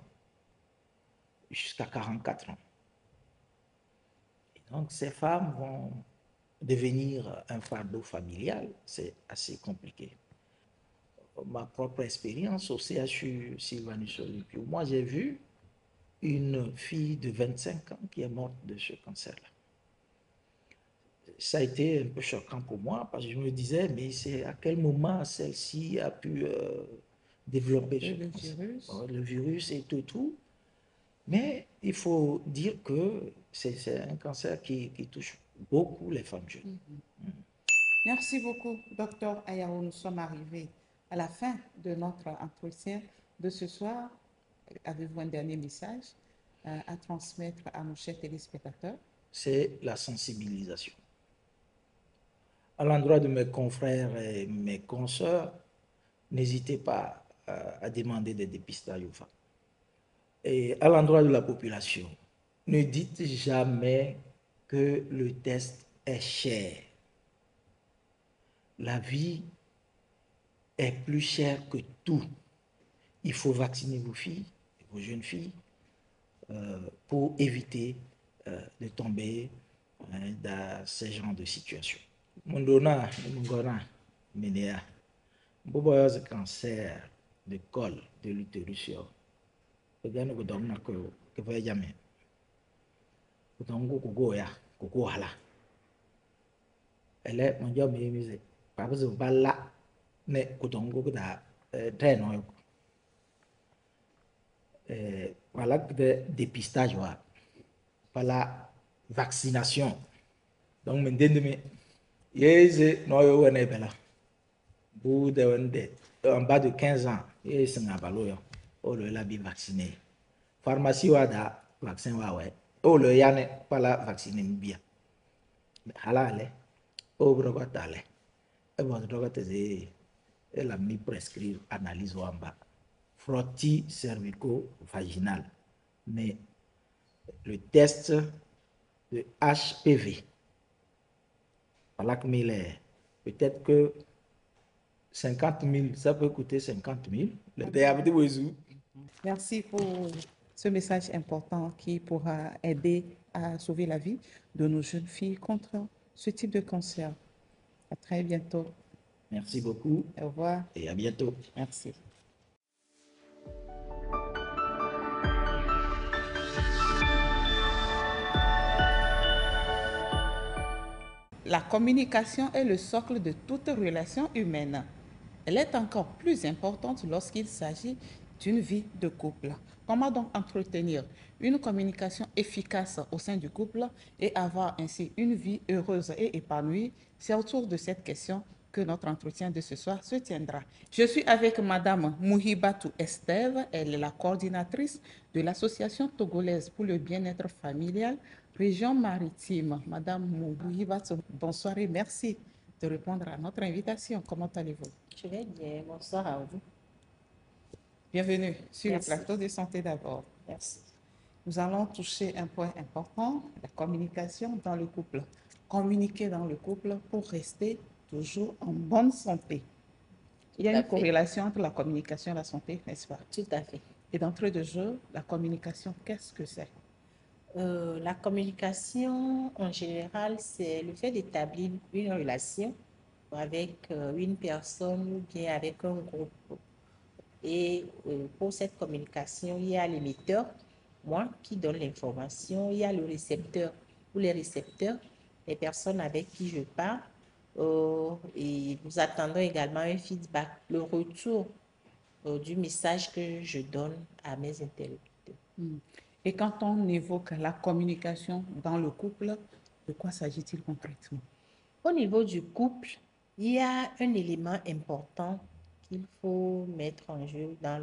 jusqu'à 44 ans. Et donc, ces femmes vont devenir un fardeau familial. C'est assez compliqué. Ma propre expérience au CHU Sylvanus Olympio, moi j'ai vu une fille de 25 ans qui est morte de ce cancer-là. Ça a été un peu choquant pour moi parce que je me disais, mais c'est à quel moment celle-ci a pu développer le virus et tout. Mais il faut dire que c'est un cancer qui touche beaucoup les femmes jeunes. Merci beaucoup, docteur Ayao. Nous sommes arrivés à la fin de notre entretien de ce soir. Avez-vous un dernier message à transmettre à nos chers téléspectateurs? C'est la sensibilisation. À l'endroit de mes confrères et mes consoeurs, n'hésitez pas à demander des dépistages aux femmes. Et à l'endroit de la population, ne dites jamais que le test est cher. La vie est plus chère que tout. Il faut vacciner vos filles, vos jeunes filles, pour éviter de tomber dans ce genre de situation. Mondona, Mongona, Ménéa, Bobo cancer de col de l'utérus. Regarde que donc na que va jamais. Donc goya, hala. Elle est mon job musique. Pas besoin de bala. Ne kutongo da traîne. Voilà de dépistage par la vaccination. Donc maintenant yeze no yo wona bela. Bout de en bas de 15 ans, et c'est un ballon. Oh le labi vacciné. Pharmacie wada vaccin wa ouais. Oh le yane pas la vacciné bien. Halale. Oh broga tale. Et bon droga te elle a mis prescrire analyse wamba. Frottis cervico-vaginal. Mais le test de HPV. Voilà que peut-être que 50 000, ça peut coûter 50 000. Le diabète, Merci pour ce message important qui pourra aider à sauver la vie de nos jeunes filles contre ce type de cancer. À très bientôt. Merci beaucoup Au revoir. et à bientôt. Merci. La communication est le socle de toute relation humaine. Elle est encore plus importante lorsqu'il s'agit d'une vie de couple. Comment donc entretenir une communication efficace au sein du couple et avoir ainsi une vie heureuse et épanouie? C'est autour de cette question que notre entretien de ce soir se tiendra. Je suis avec Madame Mouhibatou Estève, elle est la coordinatrice de l'Association togolaise pour le bien-être familial, région maritime. Madame Mouhibatou, bonsoir et merci de répondre à notre invitation. Comment allez-vous? Je vais bien. Bonsoir à vous. Bienvenue sur Merci. le plateau de Santé d'abord. Merci. Nous allons toucher un point important, la communication dans le couple. Communiquer dans le couple pour rester toujours en bonne santé. Il y a Tout à une fait. corrélation entre la communication et la santé, n'est-ce pas? Tout à fait. Et d'entrée de jeu, la communication, qu'est-ce que c'est? La communication, en général, c'est le fait d'établir une relation avec une personne ou bien avec un groupe. Et pour cette communication, il y a l'émetteur, moi, qui donne l'information. Il y a le récepteur ou les récepteurs, les personnes avec qui je parle. Et nous attendons également un feedback, le retour du message que je donne à mes interlocuteurs. Et quand on évoque la communication dans le couple, de quoi s'agit-il concrètement? Au niveau du couple, il y a un élément important qu'il faut mettre en jeu dans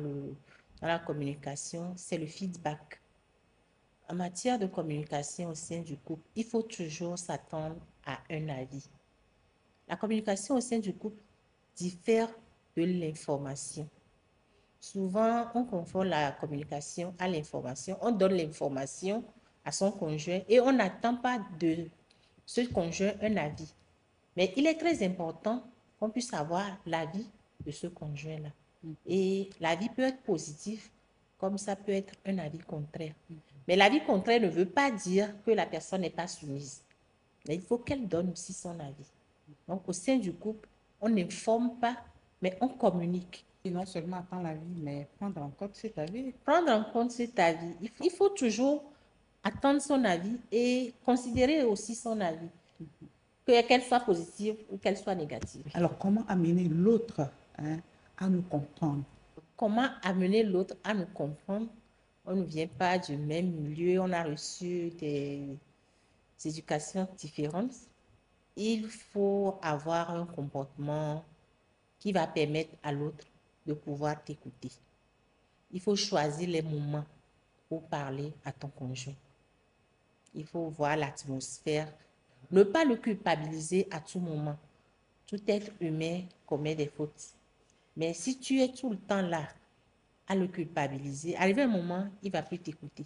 la communication, c'est le feedback. En matière de communication au sein du couple, il faut toujours s'attendre à un avis. La communication au sein du couple diffère de l'information. Souvent, on confond la communication à l'information. On donne l'information à son conjoint et on n'attend pas de ce conjoint un avis. Mais il est très important qu'on puisse avoir l'avis de ce conjoint-là. Et l'avis peut être positif, comme ça peut être un avis contraire. Mais l'avis contraire ne veut pas dire que la personne n'est pas soumise. Mais il faut qu'elle donne aussi son avis. Donc, au sein du couple, on n'informe pas, mais on communique. Et non seulement attendre l'avis, mais prendre en compte cet avis. Prendre en compte cet avis. Il faut toujours attendre son avis et considérer aussi son avis, qu'elle soit positive ou qu'elle soit négative. Alors, comment amener l'autre à nous comprendre? Comment amener l'autre à nous comprendre? On ne vient pas du même milieu, on a reçu des éducations différentes. Il faut avoir un comportement qui va permettre à l'autre de pouvoir t'écouter. Il faut choisir les moments pour parler à ton conjoint. Il faut voir l'atmosphère. Ne pas le culpabiliser à tout moment. Tout être humain commet des fautes. Mais si tu es tout le temps là à le culpabiliser, arrivé un moment, il ne va plus t'écouter.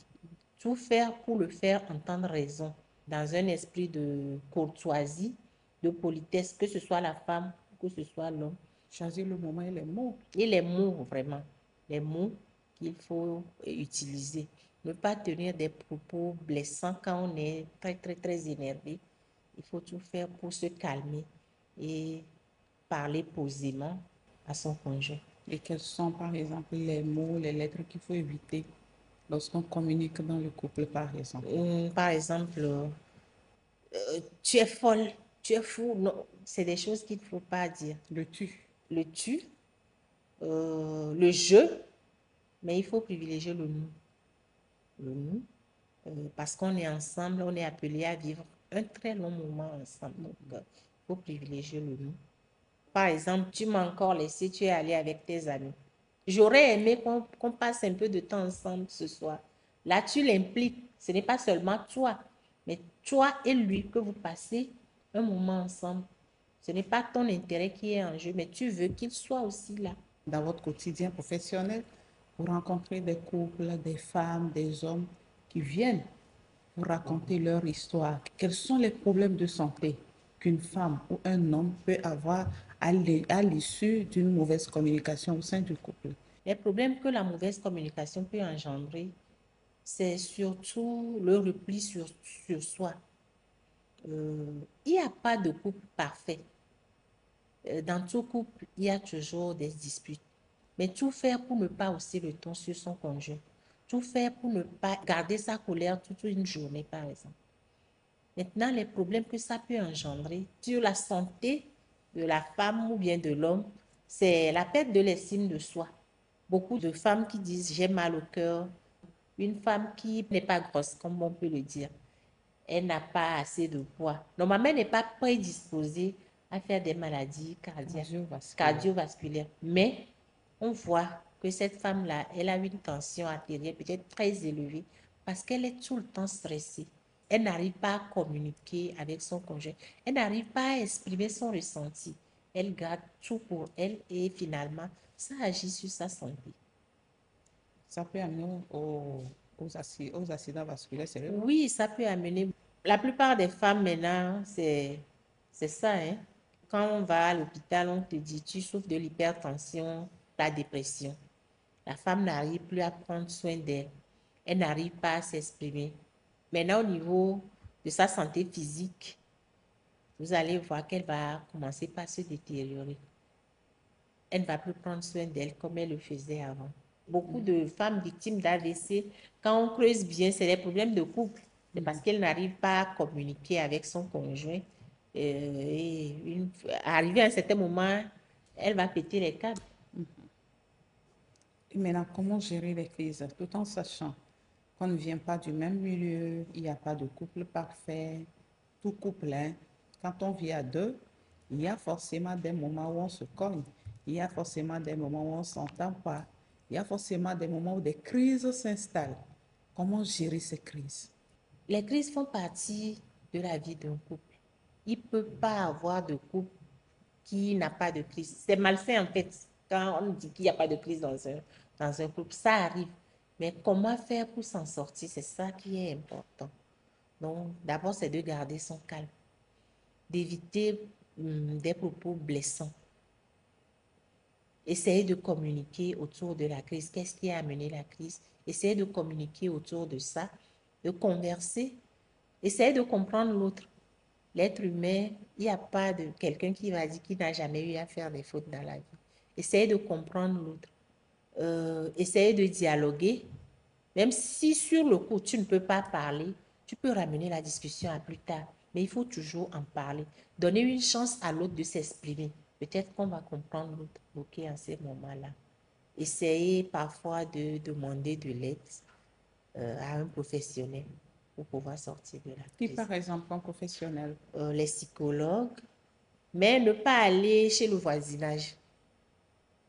Tout faire pour le faire entendre raison, dans un esprit de courtoisie, de politesse, que ce soit la femme ou que ce soit l'homme. Choisir le moment et les mots. Et les mots, vraiment. Les mots qu'il faut utiliser. Ne pas tenir des propos blessants quand on est très énervé. Il faut tout faire pour se calmer et parler posément à son conjoint. Et quels sont, par exemple, les mots, les lettres qu'il faut éviter lorsqu'on communique dans le couple, par exemple? Par exemple, tu es folle, tu es fou. Non, c'est des choses qu'il ne faut pas dire. Le tu. Le tu, le je, mais il faut privilégier le nous. Le nous, parce qu'on est ensemble, on est appelé à vivre un très long moment ensemble. Donc, il faut privilégier le nous. Par exemple, tu m'as encore laissé, tu es allé avec tes amis. J'aurais aimé qu'on passe un peu de temps ensemble ce soir. Là, tu l'impliques. Ce n'est pas seulement toi, mais toi et lui que vous passez un moment ensemble. Ce n'est pas ton intérêt qui est en jeu, mais tu veux qu'il soit aussi là. Dans votre quotidien professionnel, vous rencontrez des couples, des femmes, des hommes qui viennent vous raconter leur histoire. Quels sont les problèmes de santé qu'une femme ou un homme peut avoir à l'issue d'une mauvaise communication au sein du couple? Les problèmes que la mauvaise communication peut engendrer, c'est surtout le repli sur soi. Il n'y a pas de couple parfait. Dans tout couple, il y a toujours des disputes. Mais tout faire pour ne pas hausser le ton sur son conjoint. Tout faire pour ne pas garder sa colère toute une journée, par exemple. Maintenant, les problèmes que ça peut engendrer sur la santé de la femme ou bien de l'homme, c'est la perte de l'estime de soi. Beaucoup de femmes qui disent j'ai mal au cœur. Une femme qui n'est pas grosse, comme on peut le dire, elle n'a pas assez de poids. Normalement, elle n'est pas prédisposée à faire des maladies cardiovasculaires. Mais on voit que cette femme-là, elle a une tension artérielle peut-être très élevée parce qu'elle est tout le temps stressée. Elle n'arrive pas à communiquer avec son conjoint. Elle n'arrive pas à exprimer son ressenti. Elle garde tout pour elle et finalement, ça agit sur sa santé. Ça peut amener aux accidents vasculaires cérébraux. Oui, ça peut amener. La plupart des femmes maintenant, c'est ça, hein. Quand on va à l'hôpital, on te dit, tu souffres de l'hypertension, la dépression. La femme n'arrive plus à prendre soin d'elle. Elle n'arrive pas à s'exprimer. Maintenant, au niveau de sa santé physique, vous allez voir qu'elle va commencer par se détériorer. Elle ne va plus prendre soin d'elle comme elle le faisait avant. Beaucoup de femmes victimes d'AVC, quand on creuse bien, c'est des problèmes de couple. C'est parce qu'elle n'arrive pas à communiquer avec son conjoint. Arrivé à un certain moment, elle va péter les câbles. Et maintenant, comment gérer les crises tout en sachant qu'on ne vient pas du même milieu, il n'y a pas de couple parfait, tout couple, hein. Quand on vit à deux, il y a forcément des moments où on se cogne, il y a forcément des moments où on ne s'entend pas, il y a forcément des moments où des crises s'installent. Comment gérer ces crises? Les crises font partie de la vie d'un couple. Il ne peut pas avoir de couple qui n'a pas de crise. C'est malsain en fait quand on dit qu'il n'y a pas de crise dans un couple. Ça arrive. Mais comment faire pour s'en sortir, c'est ça qui est important. Donc, d'abord, c'est de garder son calme, d'éviter des propos blessants. Essayer de communiquer autour de la crise. Qu'est-ce qui a amené la crise? Essayer de communiquer autour de ça, de converser. Essayer de comprendre l'autre. L'être humain, il n'y a pas de quelqu'un qui va dire qu'il n'a jamais eu à faire des fautes dans la vie. Essayer de comprendre l'autre. Essayer de dialoguer. Même si sur le coup, tu ne peux pas parler, tu peux ramener la discussion à plus tard. Mais il faut toujours en parler. Donner une chance à l'autre de s'exprimer. Peut-être qu'on va comprendre l'autre bloqué en ces moments-là. Essayer parfois de demander de l'aide à un professionnel pour pouvoir sortir de la crise. Qui, par exemple, un professionnel? Les psychologues, mais ne pas aller chez le voisinage.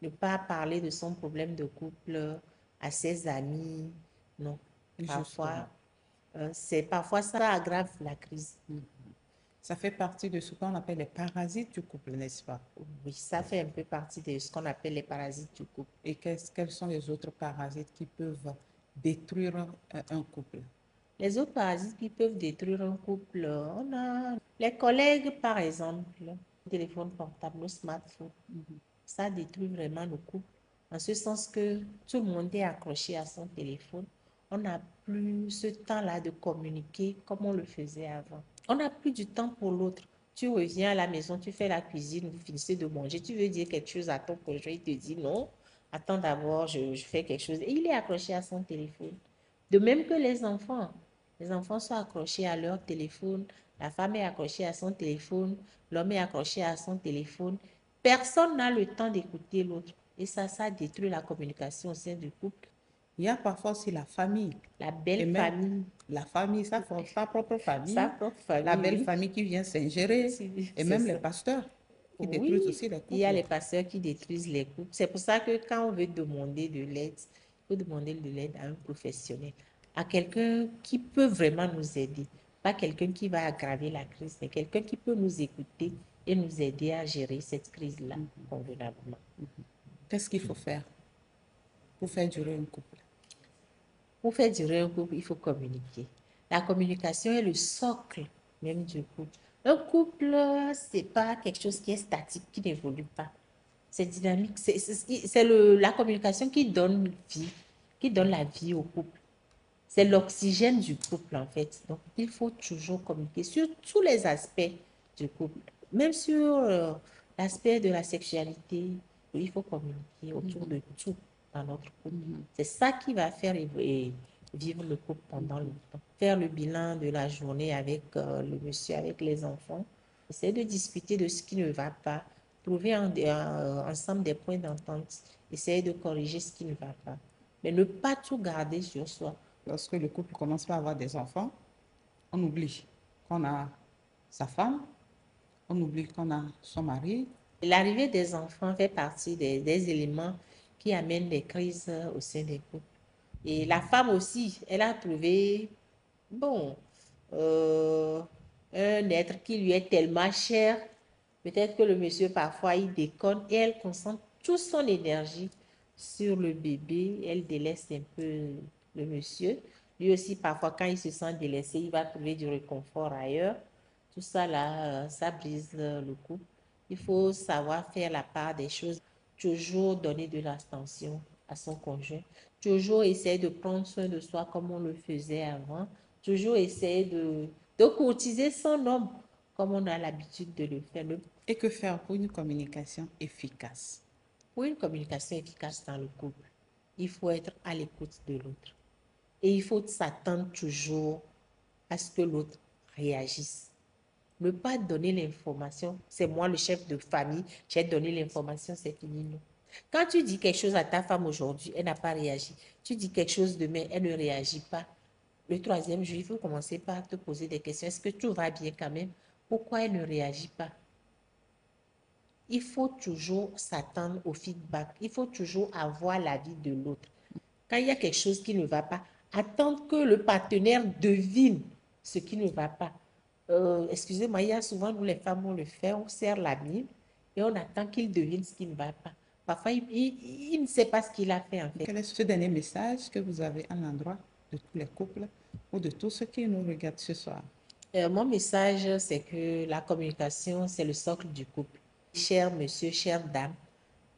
Ne pas parler de son problème de couple à ses amis. Non. Parfois, ça aggrave la crise. Ça fait partie de ce qu'on appelle les parasites du couple, n'est-ce pas? Oui, ça fait un peu partie de ce qu'on appelle les parasites du couple. Et quels sont les autres parasites qui peuvent détruire un couple? Les autres parasites qui peuvent détruire un couple, on a les collègues, par exemple, le téléphone portable, le smartphone. Ça détruit vraiment le couple, en ce sens que tout le monde est accroché à son téléphone. On n'a plus ce temps-là de communiquer comme on le faisait avant. On n'a plus du temps pour l'autre. Tu reviens à la maison, tu fais la cuisine, vous finissez de manger, tu veux dire quelque chose à ton conjoint, il te dit non, attends d'abord, je fais quelque chose. Et il est accroché à son téléphone. De même que les enfants. Les enfants sont accrochés à leur téléphone, la femme est accrochée à son téléphone, l'homme est accroché à son téléphone. Personne n'a le temps d'écouter l'autre. Et ça détruit la communication au sein du couple. Il y a parfois aussi la famille. La belle famille. La famille, sa propre famille. Sa propre famille. La belle famille qui vient s'ingérer. Et même les pasteurs qui détruisent aussi les couples. Il y a les pasteurs qui détruisent les couples. C'est pour ça que quand on veut demander de l'aide, il faut demander de l'aide à un professionnel, à quelqu'un qui peut vraiment nous aider. Pas quelqu'un qui va aggraver la crise, mais quelqu'un qui peut nous écouter et nous aider à gérer cette crise-là convenablement. Qu'est-ce qu'il faut faire pour faire durer un couple? Pour faire durer un couple, il faut communiquer. La communication est le socle même du couple. Un couple, ce n'est pas quelque chose qui est statique, qui n'évolue pas. C'est dynamique. C'est la communication qui donne vie, qui donne la vie au couple. C'est l'oxygène du couple, en fait. Donc, il faut toujours communiquer sur tous les aspects du couple. Même sur l'aspect de la sexualité, il faut communiquer autour de tout dans notre couple. C'est ça qui va faire vivre le couple pendant longtemps. Faire le bilan de la journée avec le monsieur, avec les enfants. Essayer de discuter de ce qui ne va pas. Trouver ensemble des points d'entente. Essayer de corriger ce qui ne va pas. Mais ne pas tout garder sur soi. Lorsque le couple commence par avoir des enfants, on oublie qu'on a sa femme, on oublie qu'on a son mari. L'arrivée des enfants fait partie des éléments qui amènent des crises au sein des couples. Et la femme aussi, elle a trouvé, bon, un être qui lui est tellement cher. Peut-être que le monsieur, parfois, il déconne et elle concentre toute son énergie sur le bébé. Elle délaisse un peu le monsieur. Lui aussi, parfois, quand il se sent délaissé, il va trouver du réconfort ailleurs. Tout ça, là, ça brise le couple. Il faut savoir faire la part des choses. Toujours donner de l'attention à son conjoint. Toujours essayer de prendre soin de soi comme on le faisait avant. Toujours essayer de courtiser son homme comme on a l'habitude de le faire. Et que faire pour une communication efficace? Pour une communication efficace dans le couple, il faut être à l'écoute de l'autre. Et il faut s'attendre toujours à ce que l'autre réagisse. Ne pas donner l'information, c'est moi le chef de famille, j'ai donné l'information, c'est fini. Non. Quand tu dis quelque chose à ta femme aujourd'hui, elle n'a pas réagi. Tu dis quelque chose demain, elle ne réagit pas. Le troisième jour, il faut commencer par te poser des questions. Est-ce que tout va bien quand même? Pourquoi elle ne réagit pas? Il faut toujours s'attendre au feedback. Il faut toujours avoir l'avis de l'autre. Quand il y a quelque chose qui ne va pas, attendre que le partenaire devine ce qui ne va pas. Excusez-moi, il y a souvent, nous les femmes, on le fait, on serre la Bible et on attend qu'il devine ce qui ne va pas. Parfois, il ne sait pas ce qu'il a fait en fait. Quel est ce dernier message que vous avez à l'endroit de tous les couples ou de tous ceux qui nous regardent ce soir? Mon message, c'est que la communication, c'est le socle du couple. Cher monsieur, chère dame,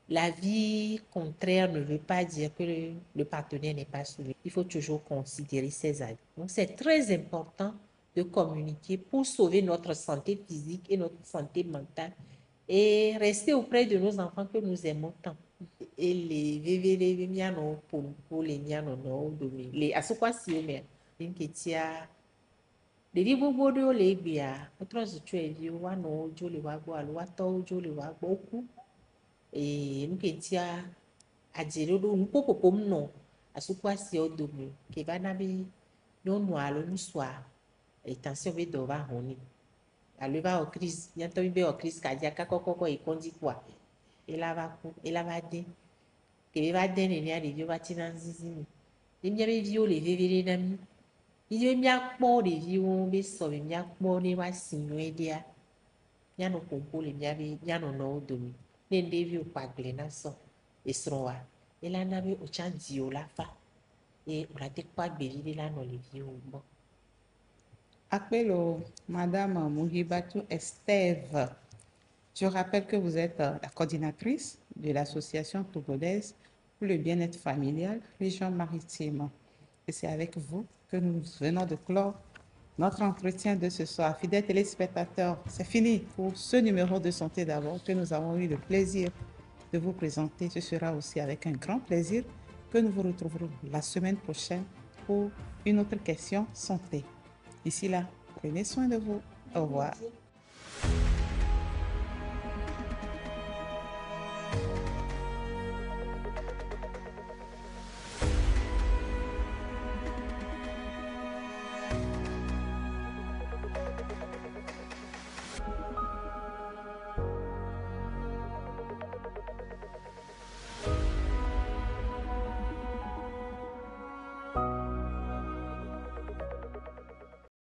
la vie contraire ne veut pas dire que le partenaire n'est pas sauvé. Il faut toujours considérer ses avis. Donc, c'est très important de communiquer pour sauver notre santé physique et notre santé mentale et rester auprès de nos enfants que nous aimons tant. Et les vevere miano pour les miano no domi les asukwa si o me inketia les gbogbo de o le gbia otro zutu evi wa no ojo le wa gbo alu wa to ojo le wa gbo ku inketia ajero do npopopo no asukwa si o domi ke ba na bi no no alo nuswa tension be do va honi alu va o crise bientôt be o crise cardiaque kokoko e kondi kwa ela va de que va donner les avis va tirer zizimi les miens vieux les vivre nami ils miens pour les vieux mais sauver miens pour les va signer dia miens no compo les miens no domi les vieux pas glena so et sroa et là na be o chan dio la fa et on a te pas béli là no les vieux bon Appelez Madame Muhibatou Estève. Je rappelle que vous êtes la coordinatrice de l'association togolaise pour le bien-être familial région maritime. Et c'est avec vous que nous venons de clore notre entretien de ce soir. Fidèles téléspectateurs, c'est fini pour ce numéro de Santé d'abord que nous avons eu le plaisir de vous présenter. Ce sera aussi avec un grand plaisir que nous vous retrouverons la semaine prochaine pour une autre question santé. D'ici là, prenez soin de vous. Au revoir.